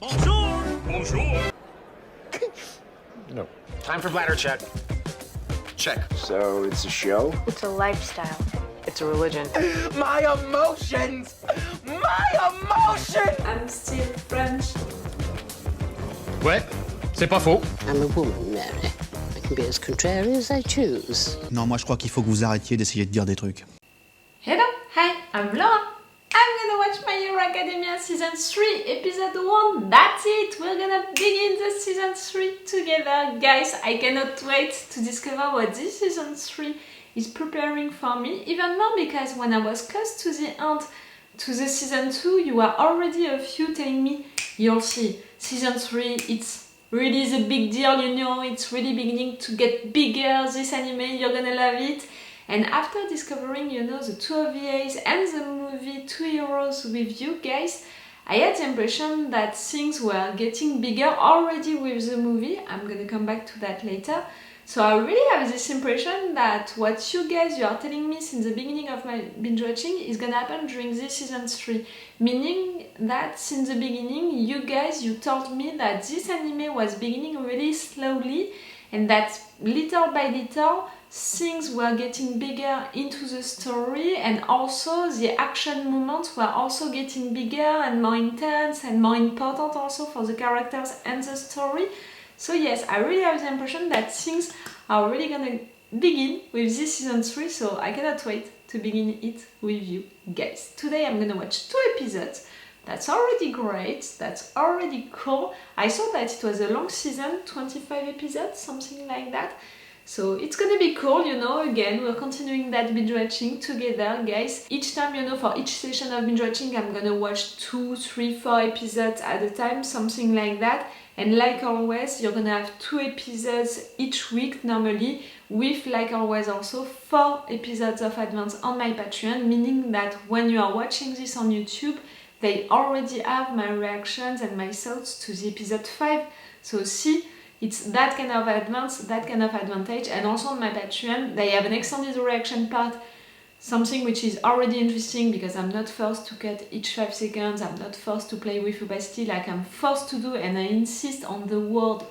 Bonjour! Bonjour! No. Time for bladder check. Check. So it's a show? It's a lifestyle. It's a religion. My emotions! My emotions! I'm still French. Ouais, c'est pas faux. I'm a woman, Mary. I can be as contrary as I choose. Non, moi je crois qu'il faut que vous arrêtiez d'essayer de dire des trucs. Hello, hi, I'm Laura. I'm gonna watch My Hero Academia Season 3, Episode 1. That's it! We're gonna begin the Season 3 together. Guys, I cannot wait to discover what this Season 3 is preparing for me. Even more because when I was close to the end to the Season 2, you were already a few telling me, you'll see, Season 3, it's really the big deal, you know, it's really beginning to get bigger, this anime, you're gonna love it. And after discovering, you know, the two OVAs and the movie Two Heroes with you guys, I had the impression that things were getting bigger already with the movie. I'm gonna come back to that later. So I really have this impression that what you are telling me since the beginning of my binge watching is gonna happen during this Season 3. Meaning that since the beginning, you told me that this anime was beginning really slowly and that little by little things were getting bigger into the story, and also the action moments were also getting bigger and more intense and more important also for the characters and the story. So yes, I really have the impression that things are really gonna begin with this Season 3, so I cannot wait to begin it with you guys. Today I'm gonna watch 2 episodes. That's already great, that's already cool. I saw that it was a long season, 25 episodes, something like that. So it's gonna be cool, you know, again, we're continuing that binge watching together, guys. Each time, you know, for each session of binge watching, I'm gonna watch 2, 3, 4 episodes at a time, something like that. And like always, you're gonna have 2 episodes each week normally, with, like always, also 4 episodes of advance on my Patreon, meaning that when you are watching this on YouTube, they already have my reactions and my thoughts to the episode 5. So see, it's that kind of advance, that kind of advantage. And also on my Patreon, they have an extended reaction part, something which is already interesting because I'm not forced to cut each 5 seconds, I'm not forced to play with opacity like I'm forced to do, and I insist on the word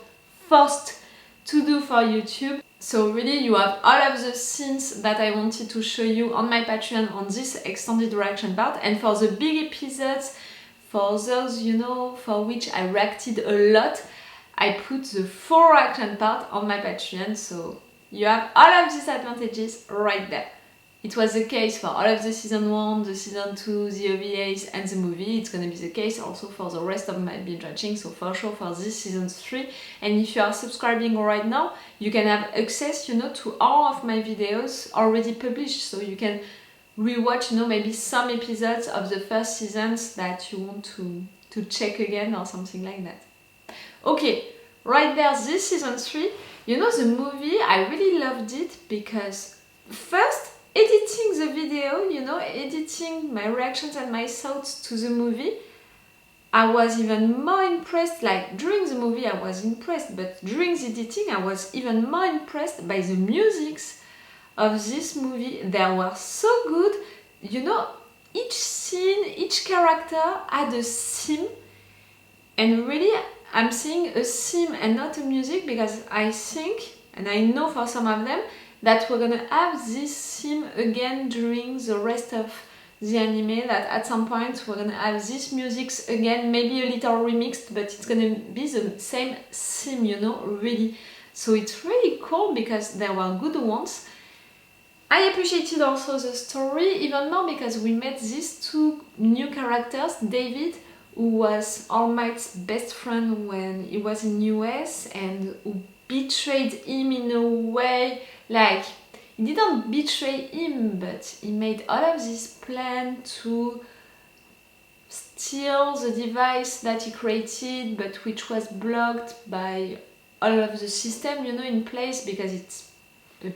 forced to do for YouTube. So really you have all of the scenes that I wanted to show you on my Patreon on this extended reaction part, and for the big episodes, for those, you know, for which I reacted a lot, I put the full reaction part on my Patreon, so you have all of these advantages right there. It was the case for all of the Season 1, the Season 2, the OVAs and the movie. It's gonna be the case also for the rest of my binge watching, so for sure for this Season 3. And if you are subscribing right now, you can have access, you know, to all of my videos already published, so you can rewatch, you know, maybe some episodes of the first seasons that you want to check again or something like that. Okay, right there, this Season 3, you know, the movie, I really loved it because first, editing the video, you know, editing my reactions and my thoughts to the movie, I was even more impressed. Like during the movie I was impressed, but during the editing I was even more impressed by the musics of this movie. They were so good, you know, each scene, each character had a theme, and really I'm seeing a theme and not a music because I think, and I know for some of them, that we're gonna have this theme again during the rest of the anime, that at some point we're gonna have these musics again, maybe a little remixed, but it's gonna be the same theme, you know, really. So it's really cool because there were good ones. I appreciated also the story even more because we met these 2 new characters, David, who was All Might's best friend when he was in US and who betrayed him in a way. Like, he didn't betray him, but he made all of this plan to steal the device that he created, but which was blocked by all of the system, you know, in place because it's a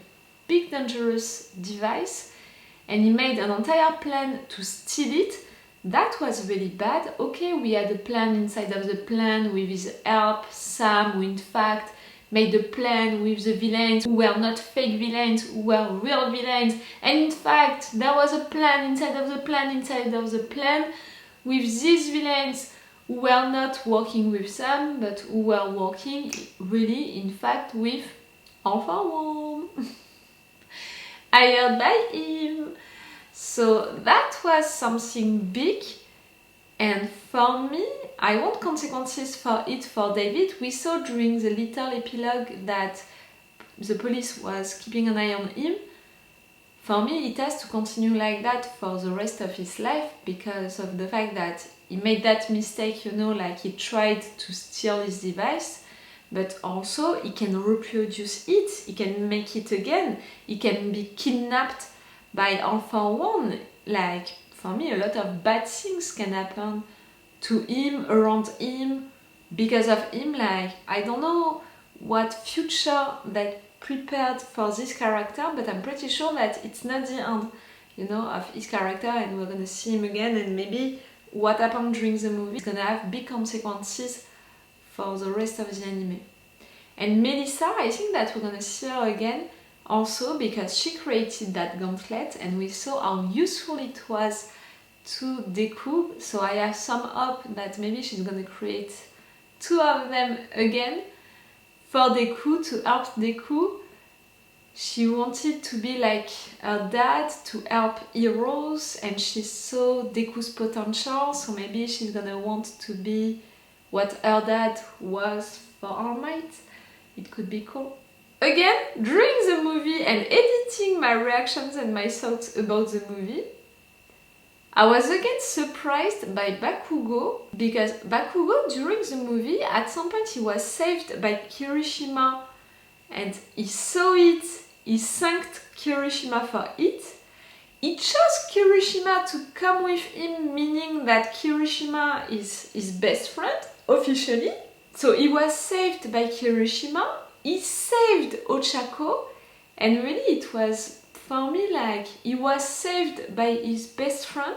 big dangerous device. And he made an entire plan to steal it. That was really bad. Okay, we had a plan inside of the plan with his help, Sam, who in fact made a plan with the villains who were not fake villains, who were real villains. And in fact, there was a plan inside of the plan inside of the plan with these villains who were not working with them, but who were working really, in fact, with Enfant One, hired by him. So that was something big, and for me, I want consequences for it for David. We saw during the little epilogue that the police was keeping an eye on him. For me, it has to continue like that for the rest of his life because of the fact that he made that mistake, you know, like he tried to steal his device, but also he can reproduce it, he can make it again, he can be kidnapped by Enfant One. Like, for me, a lot of bad things can happen to him, around him, because of him. Like, I don't know what future that prepared for this character, but I'm pretty sure that it's not the end, you know, of his character, and we're gonna see him again, and maybe what happened during the movie is gonna have big consequences for the rest of the anime. And Melissa, I think that we're gonna see her again also because she created that gauntlet and we saw how useful it was to Dekku, so I have some hope that maybe she's gonna create 2 of them again for Dekku, to help Dekku. She wanted to be like her dad, to help heroes, and she saw Deku's potential, so maybe she's gonna want to be what her dad was for All Might. It could be cool. Again, during the movie and editing my reactions and my thoughts about the movie, I was again surprised by Bakugo, because Bakugo during the movie, at some point he was saved by Kirishima and he saw it, he thanked Kirishima for it. He chose Kirishima to come with him, meaning that Kirishima is his best friend, officially. So he was saved by Kirishima, he saved Ochako, and really it was, for me, like, he was saved by his best friend,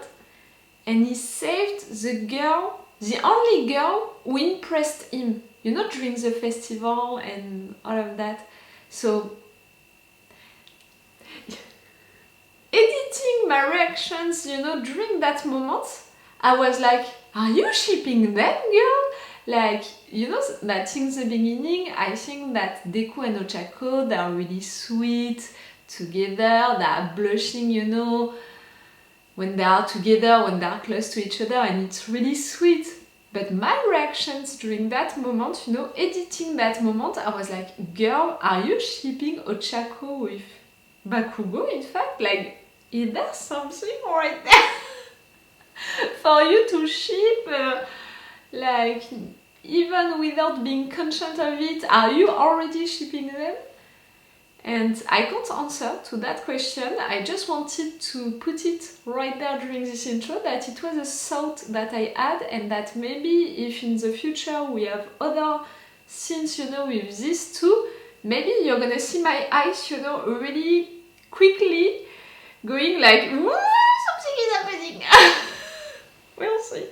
and he saved the girl, the only girl who impressed him, you know, during the festival and all of that. So, editing my reactions, you know, during that moment, I was like, are you shipping them, girl? Like, you know, that since the beginning, I think that Dekku and Ochako, they are really sweet together, they are blushing, you know, when they are together, when they are close to each other, and it's really sweet. But my reactions during that moment, you know, editing that moment, I was like, girl, are you shipping Ochako with Bakugo, in fact? Like, is there something right there for you to ship? Like, even without being conscious of it, are you already shipping them? And I can't answer to that question. I just wanted to put it right there during this intro, that it was a thought that I had, and that maybe if in the future we have other scenes, you know, with these two, maybe you're gonna see my eyes, you know, really quickly going like, woo, something is happening. We'll see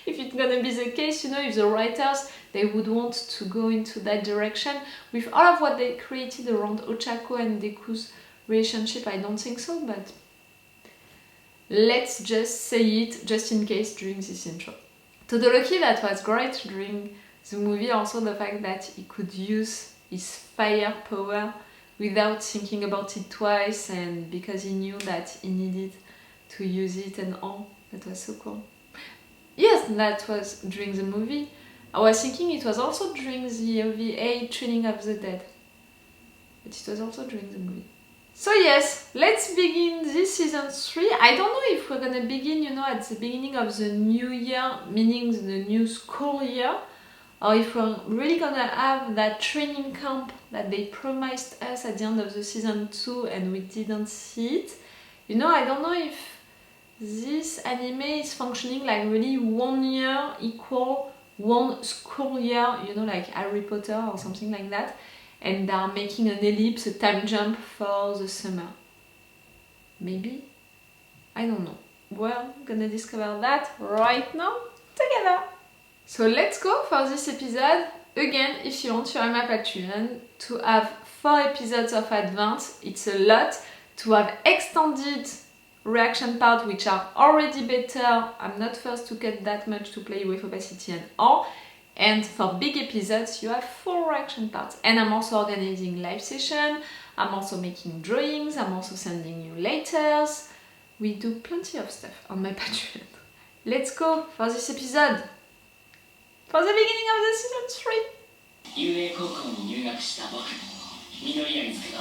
if it's gonna be the case, you know, if the writers, they would want to go into that direction with all of what they created around Ochako and Deku's relationship. I don't think so, but let's just say it just in case during this intro. Todoroki, that was great during the movie, also the fact that he could use his fire power without thinking about it twice, and because he knew that he needed to use it and all. That was so cool. Yes, that was during the movie. I was thinking it was also during the OVA Training of the Dead, but it was also during the movie. So yes, let's begin this season 3. I don't know if we're gonna begin, you know, at the beginning of the new year, meaning the new school year, or if we're really gonna have that training camp that they promised us at the end of the season 2 and we didn't see it. You know, I don't know if this anime is functioning like really 1 year equal 1 school year, you know, like Harry Potter or something like that, and they are making an ellipse, a time jump for the summer. Maybe? I don't know. We're gonna discover that right now together. So let's go for this episode. Again, if you want, you're on my Patreon, to have 4 episodes of Advance. It's a lot. To have extended reaction parts which are already better. I'm not forced to cut that much to play with opacity and all. And for big episodes, you have 4 reaction parts. And I'm also organizing live session. I'm also making drawings. I'm also sending you letters. We do plenty of stuff on my Patreon. Let's go for this episode. For the beginning of the season 3. OVA 高校に入学した僕、緑谷泉が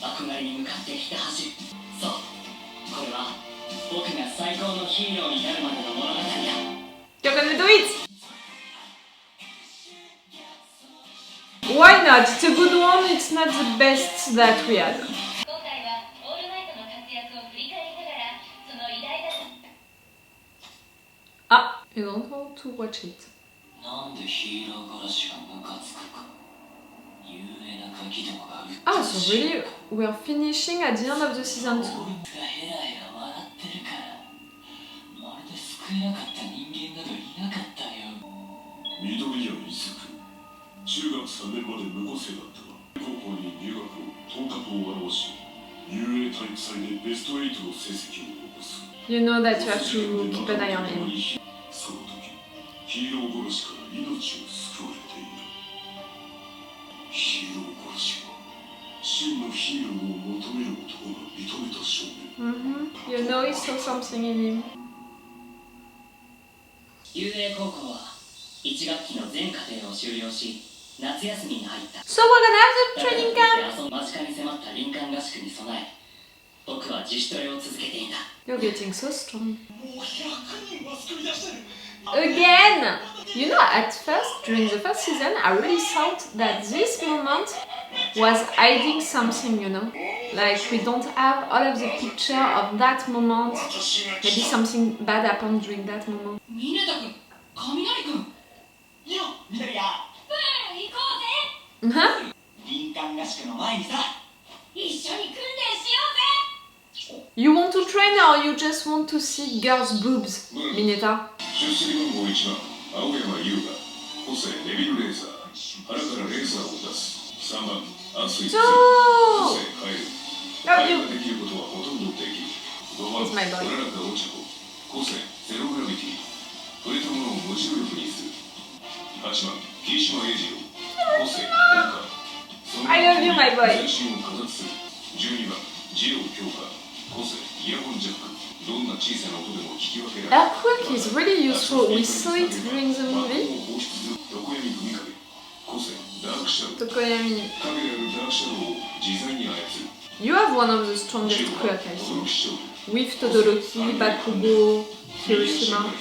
憧れに向かってひた走る。そう、これは僕が最高のヒーローになるまでの物語だ。You're gonna do it! Why not? It's a good one, it's not the best that we had. Ah, you don't want to watch it. Ah, so really, we're finishing at the end of the season 2. 中学3年まで無個性だったが、高校に入学後、頭角を現し、UA 体育祭でベスト8の成績を残す。You know that you have to keep an eye on him. その時、ヒーロー殺しから命を救われている。ヒーロー殺しは、真のヒーローを求める男が認めた少年。You know he saw something in him. OVA 高校は1学期の全課程を修了し、夏休みに入った。So we're gonna have the training camp. 間近に迫った林間合宿に備え、僕は自主トレを続けていた。You're getting so strong. Again! You know, at first, during the first season, I really thought that this moment was hiding something, you know? Like, we don't have all of the picture of that moment. Maybe something bad happened during that moment. 峰田君、雷君。いいよ、緑谷。行こうぜ。林間合宿の前にさ、一緒に訓練しようぜ。 You want to train or you just want to see girls' boobs, Mineta? 出席番号1番、青山優が、個性デビルレーザー、腹からレーザーを出す。3番、熱い個性変える。彼ができることはほとんどできる。5番、俺らがお茶子、個性ゼログラビティ。触れたものを無重力にする。8番、霧島英二郎、個性効果。I love you, my boy. 全身を観察する。12番、ジオ強化、個性イヤホンジャック。どんな小さな音でも聞き分けられる。Earthquake is really useful. We saw it during the movie. Tokoyami. You have one of the strongest quirk, I think. With Todoroki, Bakugo, Hiroshima.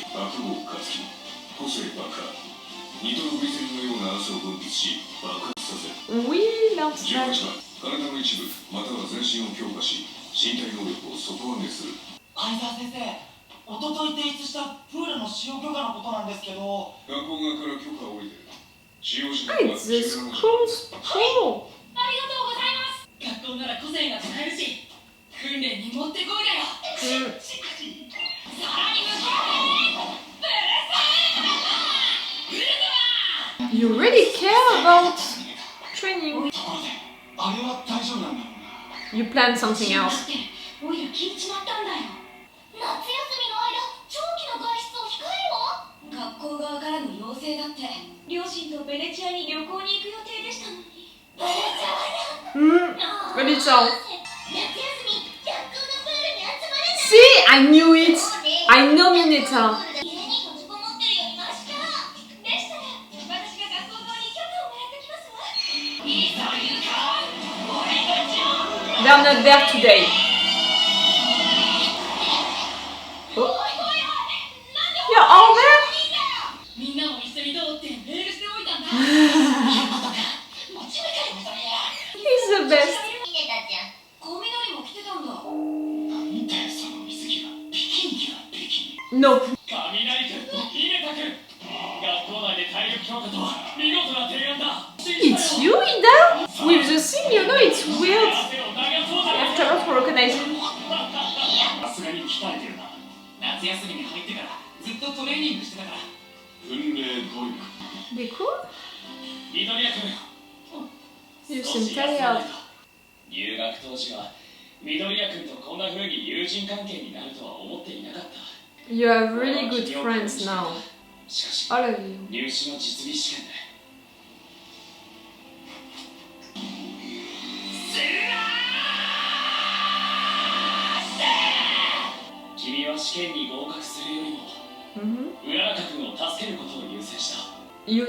We learned that. 体の一部または全身を強化し身体能力を底上げする。相沢先生、おととい提出したプールの使用許可のことなんですけど。学校側から許可を下りてる。使用しなHey, this close. Oh. ありがとうございます。学校なら個性が使えるし、訓練にもってこいだよ。さらに向こうで、You really care about training. ところで、あれは大丈夫なんだろうな。You plan something else. オイラ聞いちまったんだよ。夏休みの間、長期の外出を控えろ。学校側からの要請だって、両親とベネチアに旅行に行く予定でしたのに。ベネチアはベネチア。夏休み、学校のプールに集まれない。See, I knew it. I know Mineta. 家に閉じこもってるよりマシか。でしたら、私が学校側に許可をもらってきますわ。いいというか、俺たちを。They're not there today. Oh. You're all there? みんなも一緒にどうってメールしておいたんだ。 He's the best. 小緑も来てたんだ。なんだよその水着は。ビキニ着はビキニ。 No. 雷君、秀太君。学校内で体力強化とは見事な提案だ。 It's you, Ida? With the thing, you know, it's weird. After all, for recognizing. さすがに鍛えてるな。夏休みに入ってからずっとトレーニングしてたから。訓練努力。 Dekku? 緑谷君。 You seem tired. 入学当時は You have really good friends now. All of you. You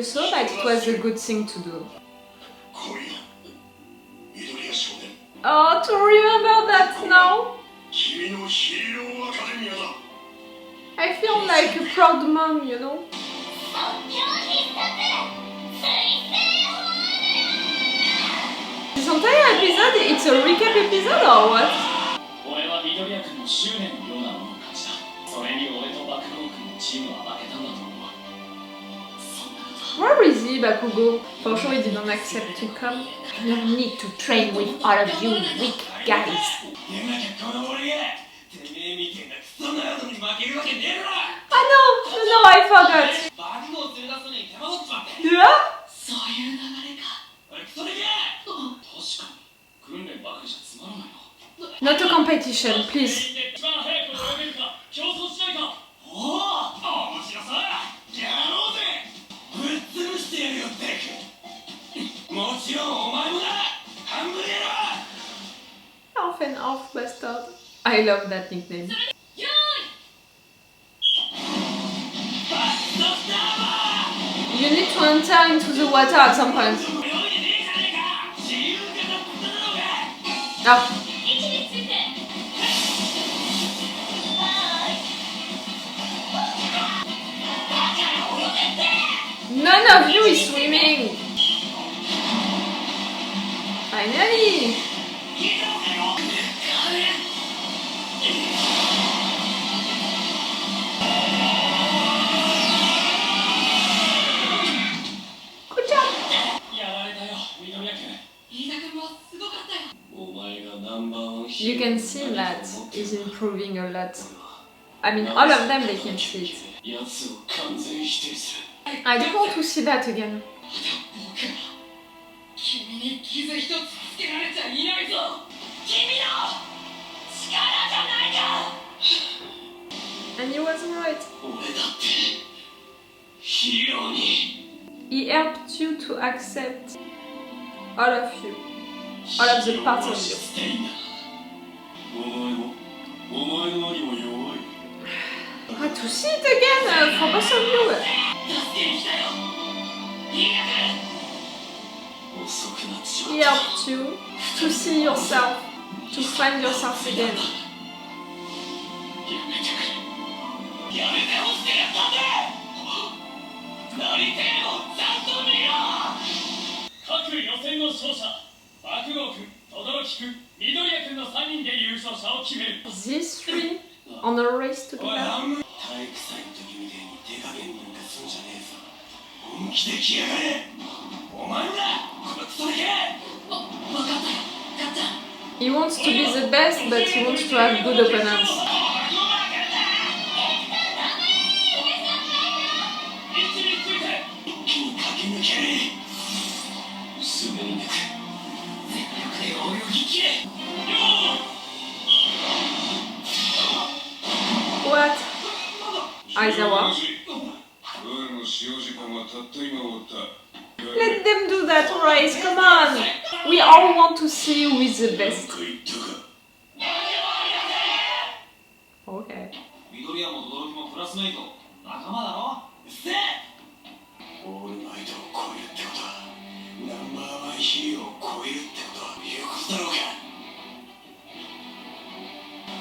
saw that it was a good thing to do. Oh, to remember that now! I feel like a proud mom, you know? This entire episode, it's a recap episode or what? Where is he, Bakugo? For sure he didn't accept to come. I don't need to train with all of you weak guys. Oh no, I forgot. Yeah? Not a competition, please. Half and half bastard. I love that nickname. You need to enter into the water at some point. Oh. None of you is swimming! Finally! Good job! You can see that he's improving a lot. I mean, all of them, they can see it. I don't want to see that again. And he was right. He helped you to accept all of you. All of the parts of you. To see it again for both of you. He helped you to see yourself, to find yourself again. These three on a race together. He wants to be the best, but he wants to have good opponents. What? Aizawa? Let them do that race, come on! We all want to see who is the best. Okay.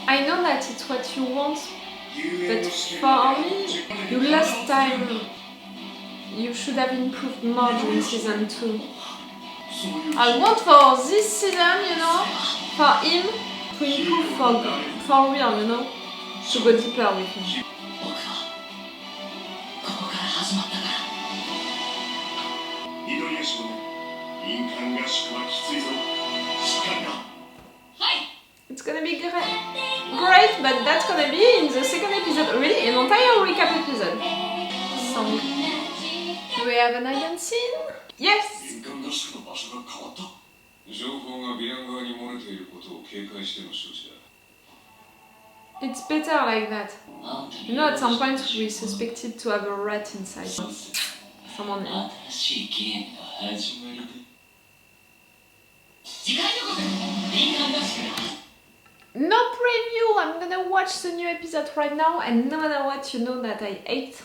I know that it's what you want, but for me, you last time you should have improved more during season 2. I want for this season, you know, for him to improve for real, you know, to go deeper with him. It's gonna be great, but that's gonna be in the second episode, really, an entire recap episode. Song. Do we have an hidden scene? Yes! 情報がヴィラン側に漏れていることを警戒しての処置だ。 It's better like that. You know, at some point we suspected to have a rat inside. Someone in. 新しいゲームの始まりだ。次回予告敏感合宿だ。 No preview! I'm gonna watch the new episode right now, and no matter what, you know that I hate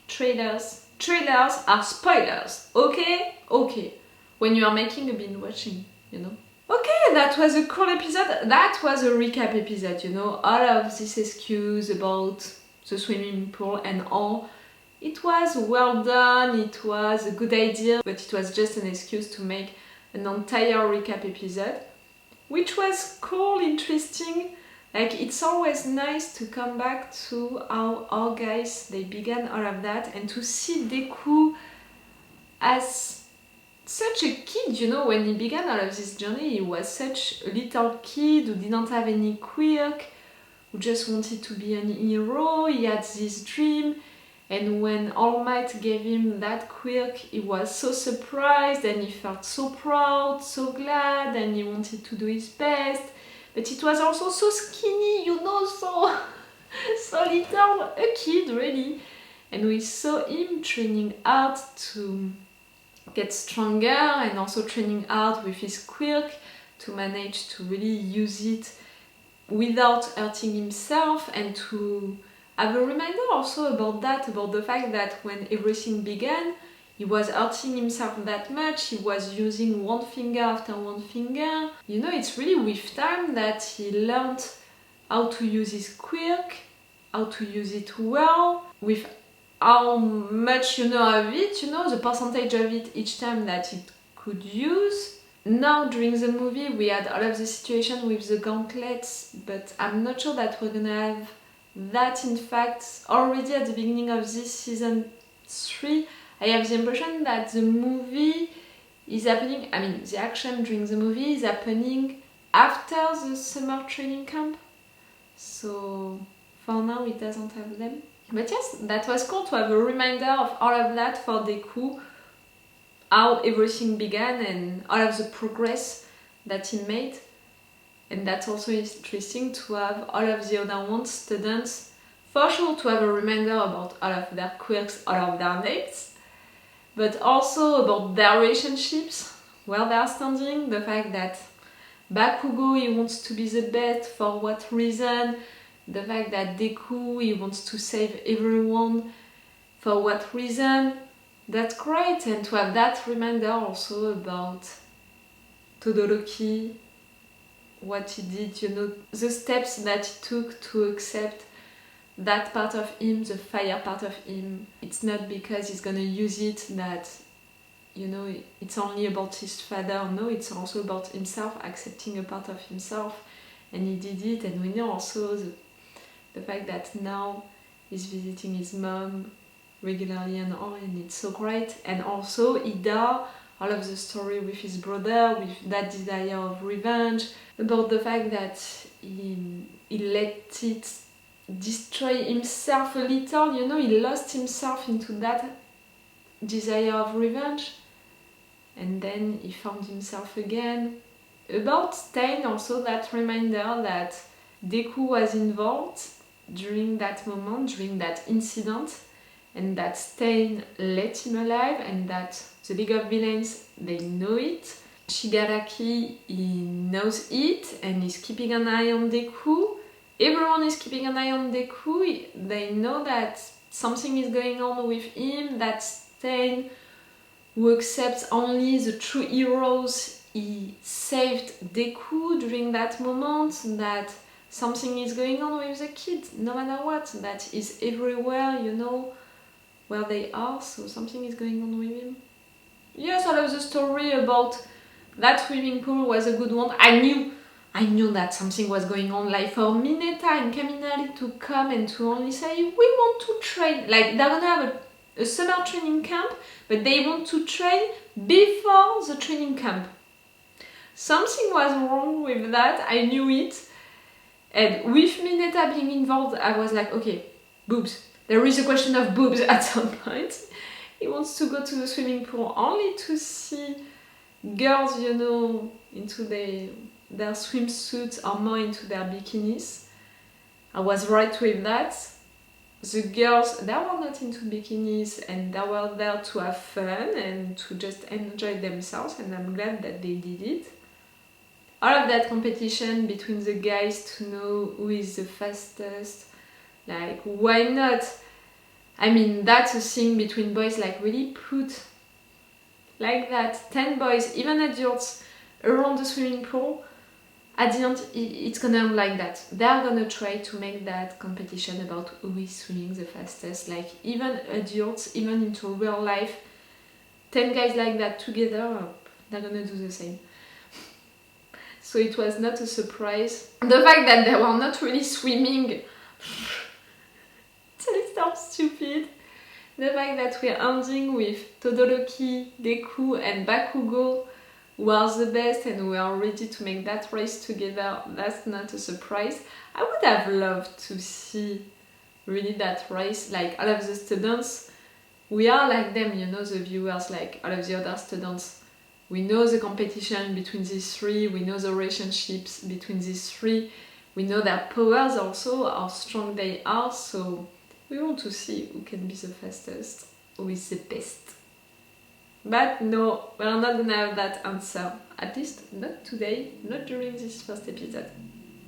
trailers. Trailers are spoilers, okay? Okay. When you are making a binge watching, you know. Okay, that was a cool episode. That was a recap episode, you know. All of this excuse about the swimming pool and all. It was well done, it was a good idea, but it was just an excuse to make an entire recap episode. Which was cool, interesting. Like, it's always nice to come back to how our guys, they began all of that, and to see Dekku as such a kid, you know. When he began all of this journey, he was such a little kid who didn't have any quirk, who just wanted to be an hero. He had this dream, and when All Might gave him that quirk, he was so surprised, and he felt so proud, so glad, and he wanted to do his best. But it was also so skinny, you know, so little, a kid really. And we saw him training hard to get stronger, and also training hard with his quirk to manage to really use it without hurting himself, and to have a reminder also about that, about the fact that when everything began, he was hurting himself that much, he was using one finger after one finger. You know, it's really with time that he learned how to use his quirk, how to use it well, with how much you know of it, you know, the percentage of it each time that it could use. Now, during the movie, we had all of the situation with the gauntlets, but I'm not sure that we're gonna have that. In fact, already at the beginning of this season 3, I have the impression that the movie is happening, I mean, the action during the movie is happening after the summer training camp. So, for now, it doesn't have them. But yes, that was cool to have a reminder of all of that for Dekku, how everything began and all of the progress that he made. And that's also interesting to have all of the other one students, for sure, to have a reminder about all of their quirks, all of their names, but also about their relationships, where they are standing, the fact that Bakugo, he wants to be the best, for what reason, the fact that Dekku, he wants to save everyone, for what reason. That's great, and to have that reminder also about Todoroki, what he did, you know, the steps that he took to accept that part of him, the fire part of him. It's not because he's gonna use it that, you know, it's only about his father. No, it's also about himself, accepting a part of himself, and he did it. And we know also the fact that now he's visiting his mom regularly and all, and it's so great. And also Ida, all of the story with his brother, with that desire of revenge, about the fact that he let it destroy himself a little, you know, he lost himself into that desire of revenge, and then he found himself again. About Stein, also that reminder that Dekku was involved during that moment, during that incident, and that Stein let him alive, and that the League of Villains, they know it. Shigaraki, he knows it, and is keeping an eye on Dekku. Everyone is keeping an eye on Dekku. They know that something is going on with him, that Stein, who accepts only the true heroes, he saved Dekku during that moment, that something is going on with the kid, no matter what, that is everywhere, you know, where they are, so something is going on with him. Yes, all of the story about that swimming pool was a good one. I knew that something was going on, like for Mineta and Kaminari to come and to only say, we want to train, like they're gonna have a summer training camp, but they want to train before the training camp. Something was wrong with that, I knew it. And with Mineta being involved, I was like, okay, boobs. There is a question of boobs at some point. He wants to go to the swimming pool only to see girls, you know, into their swimsuits are more into their bikinis. I was right with that. The girls, they were not into bikinis and they were there to have fun and to just enjoy themselves, and I'm glad that they did it. All of that competition between the guys to know who is the fastest, like why not? I mean, that's a thing between boys, like really put like that 10 boys, even adults, around the swimming pool. At the end, it's gonna end like that. They're gonna try to make that competition about who is swimming the fastest. Like even adults, even into real life, 10 guys like that together, they're gonna do the same. So it was not a surprise. The fact that they were not really swimming, it's a little stupid. The fact that we're ending with Todoroki, Dekku and Bakugo, who are the best and we are ready to make that race together, that's not a surprise. I would have loved to see really that race, like all of the students. We are like them, you know, the viewers, like all of the other students. We know the competition between these three, we know the relationships between these three, we know their powers also, how strong they are, so we want to see who can be the fastest, who is the best. But no, we're not gonna have that answer. At least not today, not during this first episode.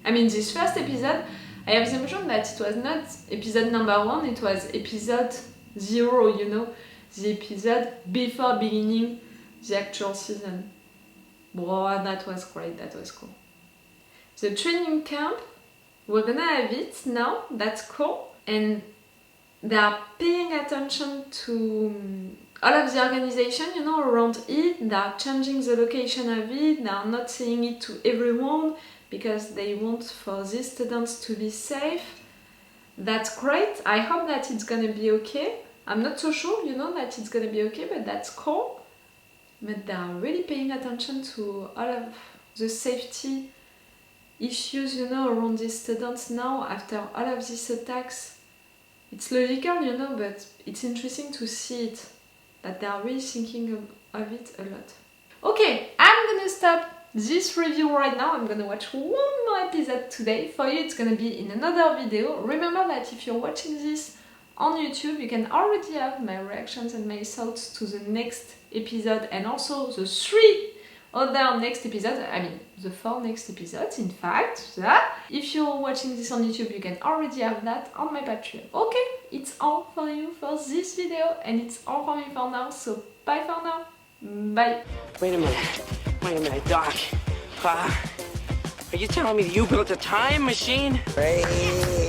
I mean, this first episode, I have the impression that it was not episode number 1, it was episode 0, you know, the episode before beginning the actual season. Wow, that was great, that was cool. The training camp, we're gonna have it now, that's cool. And they are paying attention to all of the organization, you know, around it. They are changing the location of it, they are not saying it to everyone because they want for these students to be safe. That's great, I hope that it's gonna be okay. I'm not so sure, you know, that it's gonna be okay, but that's cool. But they are really paying attention to all of the safety issues, you know, around these students now after all of these attacks. It's logical, you know, but it's interesting to see it, that they are really thinking of it a lot. Okay, I'm gonna stop this review right now. I'm gonna watch one more episode today. For you, it's gonna be in another video. Remember that if you're watching this on YouTube, you can already have my reactions and my thoughts to the next episode and also the 3 other next episodes, I mean the 4 next episodes in fact. If you're watching this on YouTube, you can already have that on my Patreon. Okay, it's all for you for this video and it's all for me for now, so bye for now. Bye. Wait a minute, Doc. Are you telling me that you built a time machine? Hey.